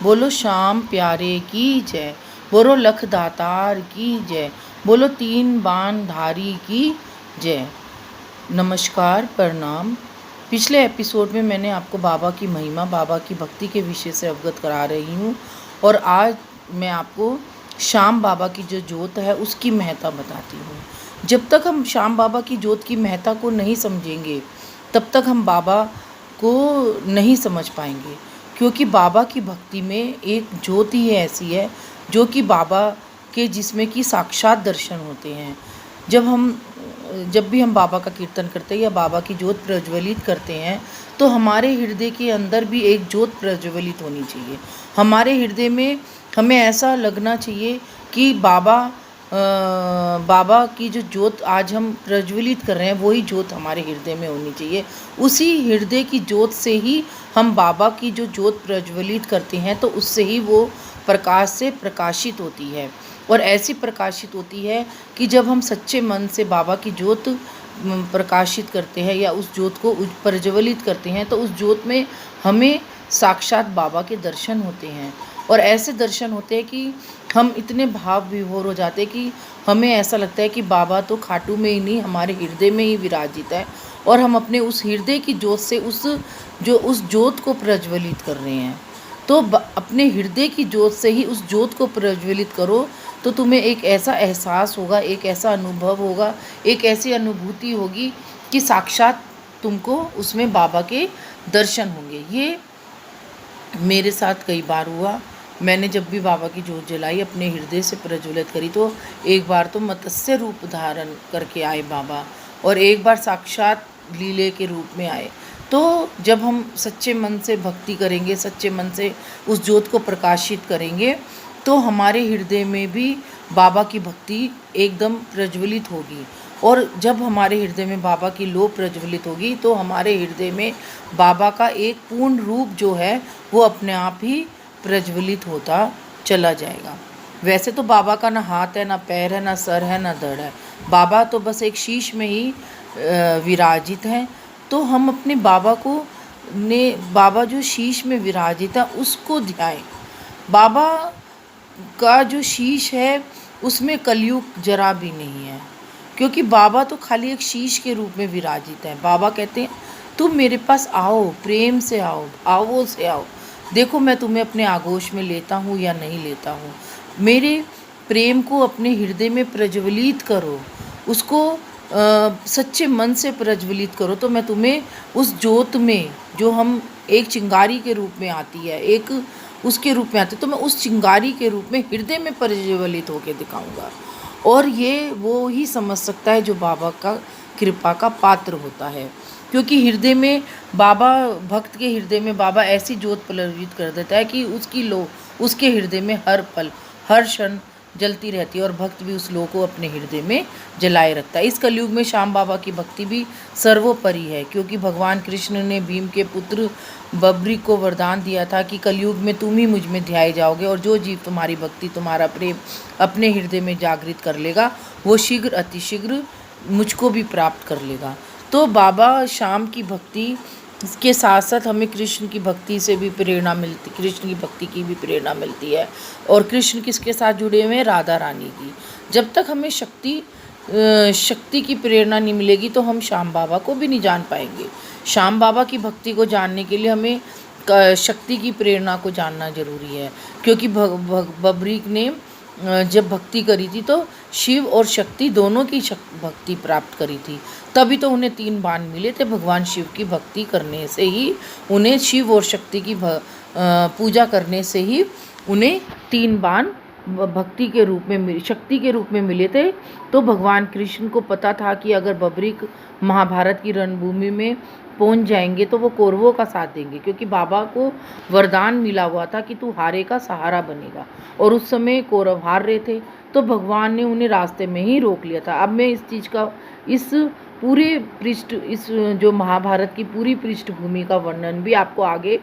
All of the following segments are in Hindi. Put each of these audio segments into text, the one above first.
बोलो श्याम प्यारे की जय, बोलो लख दातार की जय, बोलो तीन बाण धारी की जय। नमस्कार, प्रणाम। पिछले एपिसोड में मैंने आपको बाबा की महिमा, बाबा की भक्ति के विषय से अवगत करा रही हूँ और आज मैं आपको श्याम बाबा की जो जोत है उसकी महत्ता बताती हूँ। जब तक हम श्याम बाबा की जोत की महत्ता को नहीं समझेंगे तब तक हम बाबा को नहीं समझ पाएंगे, क्योंकि बाबा की भक्ति में एक ज्योति ही ऐसी है जो कि बाबा के जिसमें कि साक्षात दर्शन होते हैं। जब भी हम बाबा का कीर्तन करते हैं या बाबा की ज्योत प्रज्वलित करते हैं तो हमारे हृदय के अंदर भी एक ज्योत प्रज्वलित होनी चाहिए। हमारे हृदय में हमें ऐसा लगना चाहिए कि बाबा की जो ज्योत आज हम प्रज्वलित कर रहे हैं वही ज्योत हमारे हृदय में होनी चाहिए। उसी हृदय की ज्योत से ही हम बाबा की जो ज्योत प्रज्वलित करते हैं तो उससे ही वो प्रकाश से प्रकाशित होती है। और ऐसी प्रकाशित होती है कि जब हम सच्चे मन से बाबा की ज्योत प्रकाशित करते हैं या उस ज्योत को प्रज्वलित करते हैं तो उस ज्योत में हमें साक्षात बाबा के दर्शन होते हैं। और ऐसे दर्शन होते हैं कि हम इतने भाव विभोर हो जाते हैं कि हमें ऐसा लगता है कि बाबा तो खाटू में ही नहीं, हमारे हृदय में ही विराजित है और हम अपने उस हृदय की ज्योत से उस ज्योत को प्रज्वलित कर रहे हैं। तो अपने हृदय की ज्योत से ही उस ज्योत को प्रज्वलित करो तो तुम्हें एक ऐसा एहसास होगा, एक ऐसा अनुभव होगा, एक ऐसी अनुभूति होगी कि साक्षात तुमको उसमें बाबा के दर्शन होंगे। ये मेरे साथ कई बार हुआ। मैंने जब भी बाबा की ज्योत जलाई, अपने हृदय से प्रज्वलित करी, तो एक बार तो मत्स्य रूप धारण करके आए बाबा और एक बार साक्षात लीले के रूप में आए। तो जब हम सच्चे मन से भक्ति करेंगे, सच्चे मन से उस ज्योत को प्रकाशित करेंगे तो हमारे हृदय में भी बाबा की भक्ति एकदम प्रज्वलित होगी। और जब हमारे हृदय में बाबा की लो प्रज्वलित होगी तो हमारे हृदय में बाबा का एक पूर्ण रूप जो है वो अपने आप ही प्रज्वलित होता चला जाएगा। वैसे तो बाबा का ना हाथ है, ना पैर है, ना सर है, ना धड़ है। बाबा तो बस एक शीश में ही विराजित हैं। तो हम अपने बाबा जो शीश में विराजित है उसको ध्याएं। बाबा का जो शीश है उसमें कलयुग जरा भी नहीं है, क्योंकि बाबा तो खाली एक शीश के रूप में विराजित है। बाबा कहते हैं तुम मेरे पास आओ, प्रेम से आओ, आवो से आओ, देखो मैं तुम्हें अपने आगोश में लेता हूँ या नहीं लेता हूँ। मेरे प्रेम को अपने हृदय में प्रज्वलित करो, उसको सच्चे मन से प्रज्वलित करो, तो मैं तुम्हें उस ज्योत में जो हम एक चिंगारी के रूप में आती है, एक उसके रूप में आती है, तो मैं उस चिंगारी के रूप में हृदय में प्रज्वलित होकर दिखाऊंगा। और ये वो ही समझ सकता है जो बाबा का कृपा का पात्र होता है, क्योंकि हृदय में बाबा, भक्त के हृदय में बाबा ऐसी ज्योत प्रज्वलित कर देता है कि उसके हृदय में हर पल हर क्षण जलती रहती है और भक्त भी उस लो को अपने हृदय में जलाए रखता है। इस कलयुग में श्याम बाबा की भक्ति भी सर्वोपरि है, क्योंकि भगवान कृष्ण ने भीम के पुत्र बब्री को वरदान दिया था कि कलयुग में तुम ही मुझ में ध्याए जाओगे और जो जीव तुम्हारी भक्ति, तुम्हारा प्रेम अपने हृदय में जागृत कर लेगा वो शीघ्र अतिशीघ्र मुझको भी प्राप्त कर लेगा। तो बाबा श्याम की भक्ति के साथ साथ हमें कृष्ण की भक्ति से भी प्रेरणा मिलती, कृष्ण की भक्ति की भी प्रेरणा मिलती है। और कृष्ण किसके साथ जुड़े हुए हैं? राधा रानी की। जब तक हमें शक्ति की प्रेरणा नहीं मिलेगी तो हम श्याम बाबा को भी नहीं जान पाएंगे। श्याम बाबा की भक्ति को जानने के लिए हमें शक्ति की प्रेरणा को जानना जरूरी है, क्योंकि बब्रीक ने जब भक्ति करी थी तो शिव और शक्ति दोनों की भक्ति प्राप्त करी थी, तभी तो उन्हें 3 बाण मिले थे। भगवान शिव की भक्ति करने से ही उन्हें, शिव और शक्ति की पूजा करने से ही उन्हें 3 बाण भक्ति के रूप में, शक्ति के रूप में मिले थे। तो भगवान कृष्ण को पता था कि अगर बब्रीक महाभारत की रणभूमि में पहुंच जाएंगे तो वो कौरवों का साथ देंगे, क्योंकि बाबा को वरदान मिला हुआ था कि तू हारे का सहारा बनेगा, और उस समय कौरव हार रहे थे तो भगवान ने उन्हें रास्ते में ही रोक लिया था। अब मैं इस जो महाभारत की पूरी पृष्ठभूमि का वर्णन भी आपको आगे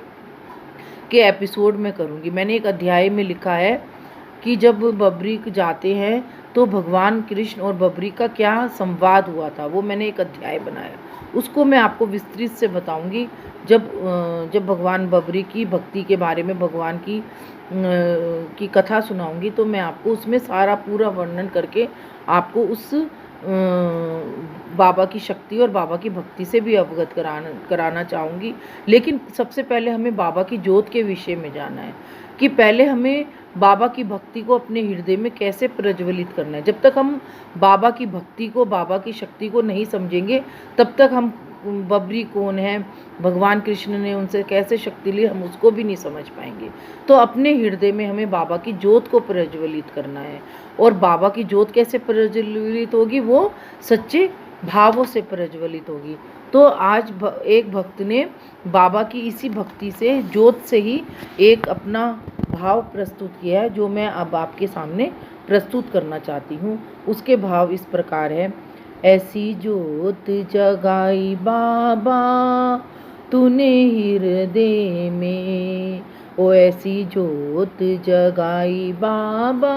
के एपिसोड में करूँगी। मैंने एक अध्याय में लिखा है कि जब बब्रीक जाते हैं तो भगवान कृष्ण और बबरी का क्या संवाद हुआ था वो मैंने एक अध्याय बनाया, उसको मैं आपको विस्तृत से बताऊंगी जब भगवान बबरी की भक्ति के बारे में भगवान की कथा सुनाऊंगी, तो मैं आपको उसमें सारा पूरा वर्णन करके आपको उस बाबा की शक्ति और बाबा की भक्ति से भी अवगत कराना चाहूँगी। लेकिन सबसे पहले हमें बाबा की जोत के विषय में जाना है कि पहले हमें बाबा की भक्ति को अपने हृदय में कैसे प्रज्वलित करना है। जब तक हम बाबा की भक्ति को, बाबा की शक्ति को नहीं समझेंगे, तब तक हम बबरी कौन है, भगवान कृष्ण ने उनसे कैसे शक्ति ली, हम उसको भी नहीं समझ पाएंगे। तो अपने हृदय में हमें बाबा की जोत को प्रज्वलित करना है। और बाबा की जोत कैसे प्रज्वलित होगी? वो सच्चे भावों से प्रज्वलित होगी। तो आज एक भक्त ने बाबा की इसी भक्ति से, जोत से ही एक अपना भाव प्रस्तुत किया है, जो मैं अब आपके सामने प्रस्तुत करना चाहती हूँ। उसके भाव इस प्रकार है। ऐसी जोत जगाई बाबा तूने हृदय में, ओ ऐसी जोत जगाई बाबा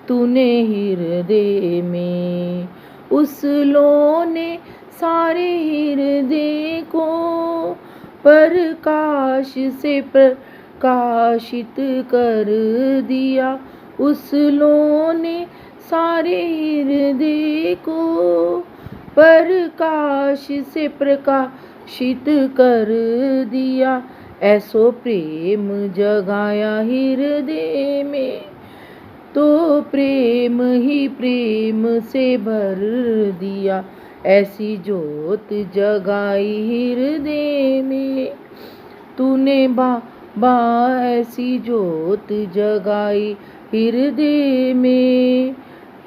तूने हृदय में, उस लो ने सारे हृदय को प्रकाश से प्रकाशित कर दिया, उस लो ने सारे हृदय को प्रकाश से प्रकाशित कर दिया, ऐसो प्रेम जगाया हृदय में, तो प्रेम ही प्रेम से भर दिया, ऐसी जोत जगाई हृदय में तूने बाबा, ऐसी जोत जगाई हृदय में,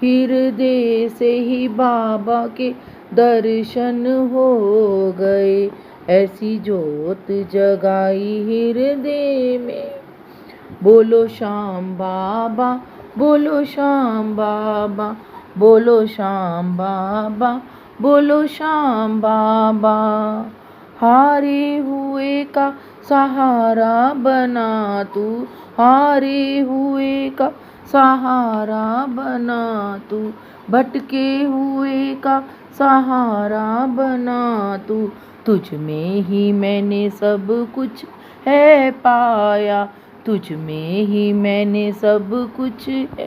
हृदय से ही बाबा के दर्शन हो गए, ऐसी जोत जगाई हृदय में। बोलो श्याम बाबा, बोलो श्याम बाबा, बोलो श्याम बाबा, बोलो श्याम बाबा, हारे हुए का सहारा बना तू, हारे हुए का सहारा बना तू, भटके हुए का सहारा बना तू, तुझ में ही मैंने सब कुछ है पाया, तुझ में ही मैंने सब कुछ है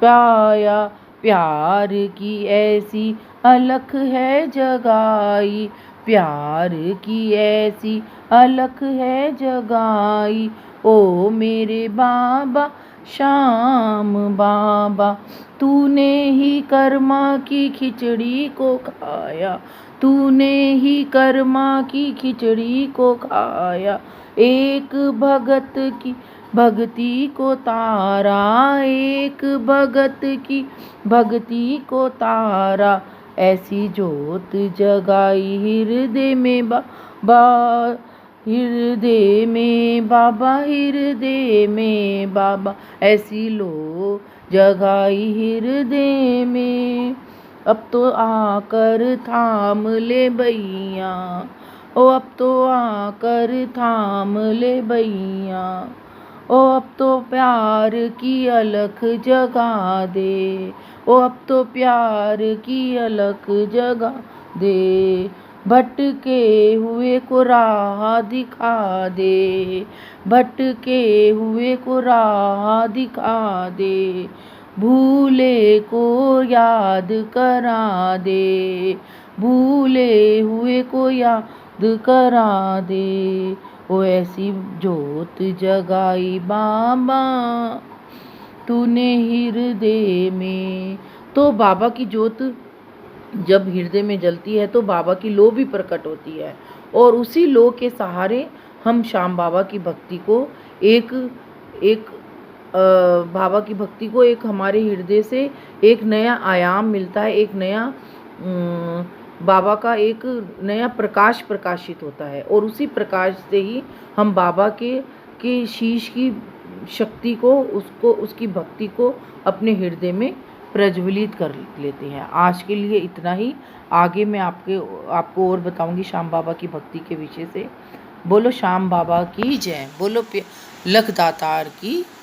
पाया, प्यार की ऐसी अलख है जगाई, प्यार की ऐसी अलख है जगाई, ओ मेरे बाबा श्याम बाबा, तूने ही कर्मा की खिचड़ी को खाया, तूने ही कर्मा की खिचड़ी को खाया, एक भगत की भक्ति को तारा, एक भगत की भक्ति को तारा, ऐसी जोत जगाई हृदय में बाबा, हृदय में बाबा, हृदय में बाबा, ऐसी लो जगाई हृदय में। अब तो आकर थाम ले भैया, ओ अब तो आकर थाम ले भैया, ओ अब तो प्यार की अलख जगा दे, ओ अब तो प्यार की अलख जगा दे, भटके हुए को राह दिखा दे, भटके हुए को राह दिखा दे, भूले को याद करा दे, भूले हुए को याद करा दे, ओ ऐसी जोत जगाई बाबा तूने हृदय में। तो बाबा की जोत जब हृदय में जलती है तो बाबा की लो भी प्रकट होती है, और उसी लो के सहारे हम श्याम बाबा की भक्ति को बाबा की भक्ति को एक हमारे हृदय से एक नया आयाम मिलता है, एक नया बाबा का एक नया प्रकाश प्रकाशित होता है, और उसी प्रकाश से ही हम बाबा के शीश की शक्ति को, उसकी भक्ति को अपने हृदय में प्रज्वलित कर लेते हैं। आज के लिए इतना ही, आगे मैं आपको और बताऊंगी श्याम बाबा की भक्ति के विषय से। बोलो श्याम बाबा की जय, बोलो लख दातार की जय।